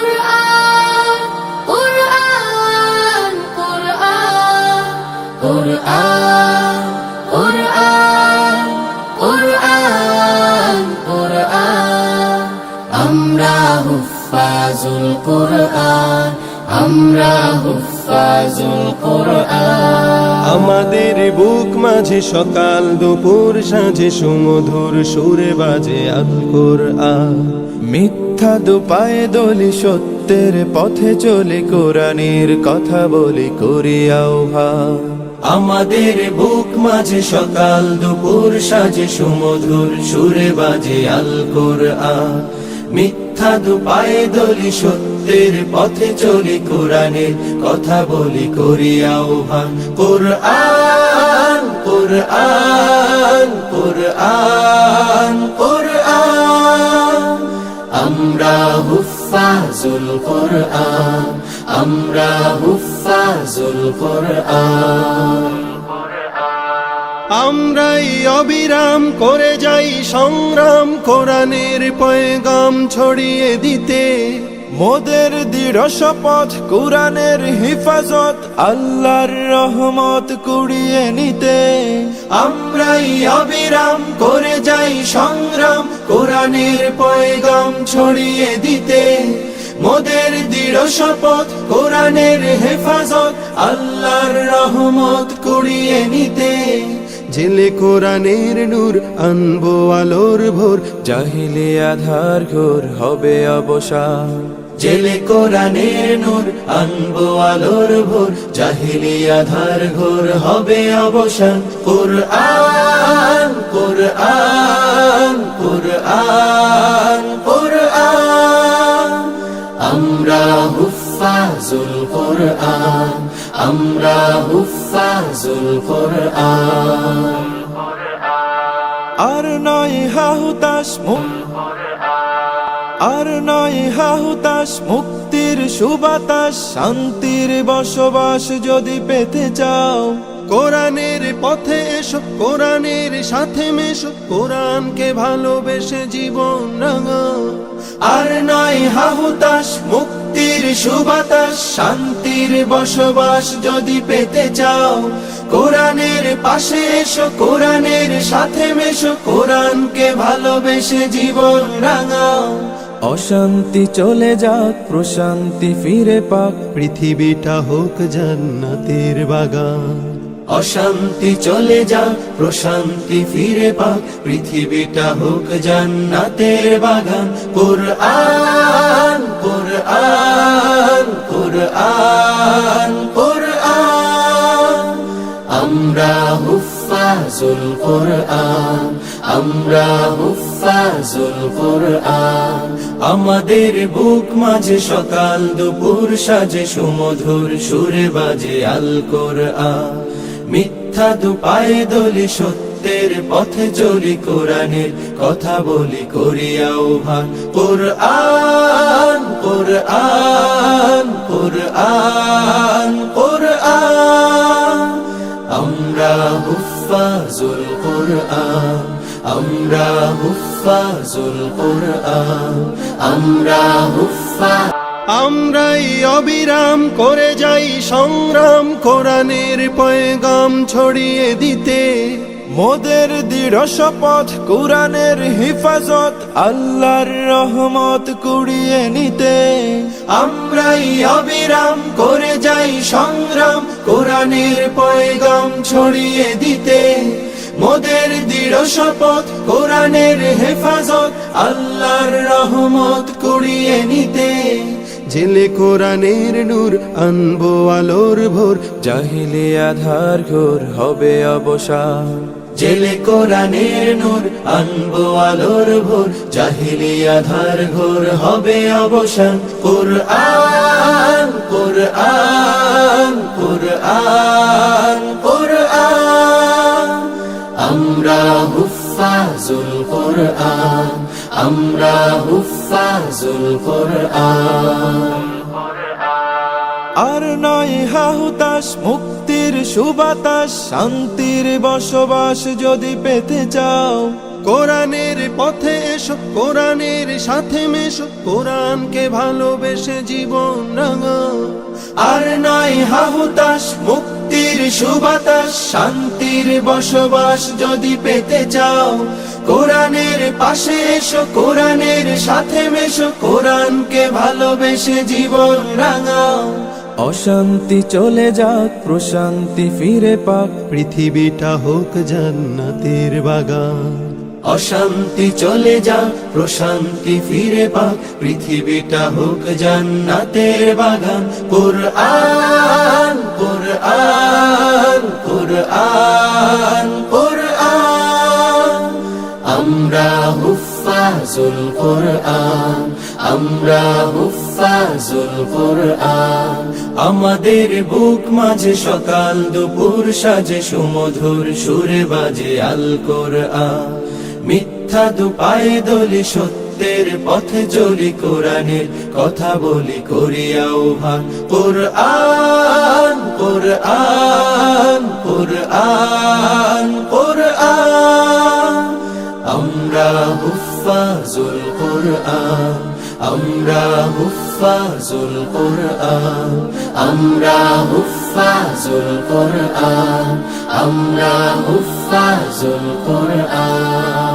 কুরআন কুরআন কুরআন কুরআন কুরআন কুরআন কুরআন আমরা হুফাজুল কুরআন আমরা হুফাজুল কুরআন আমাদের বুক মাঝে সকাল দুপুর সাঁঝে সুমধুর সুরে বাজে আল কুরআন মিথ্যা দুপায়ে দলি সত্যের পথে চলে কোরআনের কথা বলি করি আহ্বান আমাদের বুক মাঝে সকাল দুপুর সাঁঝে সুমধুর সুরে বাজে আল কুরআন মিথ্যা দুপায়ে দলি সত্যের পথে চলি কোরআনের কথা বলি করি আহ্বান কুরআন কুরআন কুরআন কুরআন আমরা হুফাজুল কুরআন আমরা হুফাজুল কুরআন আমরাই অবিরাম করে যাই সংগ্রাম কোরআনের পয়গাম ছড়িয়ে দিতে মোদের দৃঢ় শপথ কোরআনের হিফাজত আল্লাহর রহমত কুড়িয়ে নিতে আমরাই অবিরাম করে যাই সংগ্রাম কোরআনের পয়গাম ছড়িয়ে দিতে মোদের দৃঢ় শপথ কোরআনের হেফাজত আল্লাহর রহমত কুড়িয়ে নিতে জেলে কোরআনের নূর আনবো আলোর ভোর জাহিলি আধার ঘোর হবে অবসান জেলে কোরআনের নূর আনবো আলোর ভোর জাহিলি আধার ঘোর হবে অবসান কুরআন কুরআন কুরআন কুরআন আমরা হুফাজুল কুরআন আমরা হুফাজুল কুরআন আর নয় হাহুতাশ আর নয় হাহুতাশ মুক্তির সুবাতাস শান্তির বসবাস যদি পেতে চাও কোরআনের পথে এসো কোরআনের সাথে মেশো কোরআনকে ভালোবেসে জীবন রাঙাও আর নয় হাহুতাশ মুক্তির সুবাতাস শান্তির বসবাস যদি পেতে চাও কোরআনের পাশে এসো কোরআনের সাথে মেশো কোরআনকে ভালোবেসে জীবন রাঙাও অশান্তি চলে যাক প্রশান্তি ফিরে পাক পৃথিবীটা হোক জান্নাতের বাগান অশান্তি চলে যাক প্রশান্তি ফিরে পাক পৃথিবীটা হোক জান্নাতের বাগান কুরআন কুরআন কুরআন কুরআন আমরা হুফাজুল কুরআন আমরা হুফাজুল কুরআন আমাদের বুক মাঝে সকাল দুপুর সাজে সুমধুর সুরে বাজে আল কুরআন মিথ্যা দুপায়ে দলি সত্যের পথে চলি কোরআনের কথা বলি করি আহ্বান কুরআন কুরআন কুরআন কুরআন আমরা হুফাজুল কুরআন আমরা হুফাজুল কুরআন আমরা হুফাজ আমরাই অবিরাম করে যাই সংগ্রাম কোরআনের পয়গাম ছড়িয়ে দিতে মোদের দৃঢ় শপথ কোরআনের হিফাজত আল্লাহর রহমত কুড়িয়ে নিতে আমরাই অবিরাম করে যাই সংগ্রাম কোরআনের পয়গাম ছড়িয়ে দিতে মোদের দৃঢ় শপথ কোরআনের হেফাজত আল্লাহর রহমত কুড়িয়ে নিতে জেলে কোরআনের নূর আনবো আলোর ভোর জাহিলি আধার ঘোর হবে অবসান জেলে কোরআনের নূর আনবো আলোর ভোর জাহিলি আধার ঘোর হবে অবসান কুরআন কুরআন কুরআন কুরআন আমরা হুফাজুল কুরআন আমরা হুফাজুল কুরআন আর নয় হাহুতাশ মুক্তির সুবাতাস শান্তির বসবাস যদি পেতে চাও কোরআনের পথে এসো, কোরআনের সাথে মেশো, কোরআনকে ভালোবেসে জীবন রাঙাও। আর নয় হাহুতাশ, মুক্তির সুবাতাস, শান্তির বসবাস যদি পেতে চাও, কোরআনের পাশে এসো, কোরআনের সাথে মেশো, কোরআনকে ভালোবেসে জীবন রাঙাও। অশান্তি চলে যাক, প্রশান্তি ফিরে পাক, পৃথিবীটা হোক জান্নাতের বাগান। অশান্তি চলে যাক, প্রশান্তি ফিরে পাক, পৃথিবীটা হোক জান্নাতের বাগান। কুরআন কুরআন কুরআন কুরআন, আমরা হুফাজুল কুরআন, আমরা হুফাজুল কুরআন। আমাদের বুক মাঝে সকাল দুপুর সাজে, সুমধুর সুরে বাজে আল কোরআন। মিথ্যা দুপায়ে দলি, সত্যের পথে চলি, কোরআনের কথা বলি করি আহ্বান। কোরআন কোরআন কোরআন কোরআন, আমরা হুফাজুল কুরআন, আমরা হুফাজুল কুরআন, আমরা হুফাজুল কুরআন, আমরা হুফাজুল কুরআন।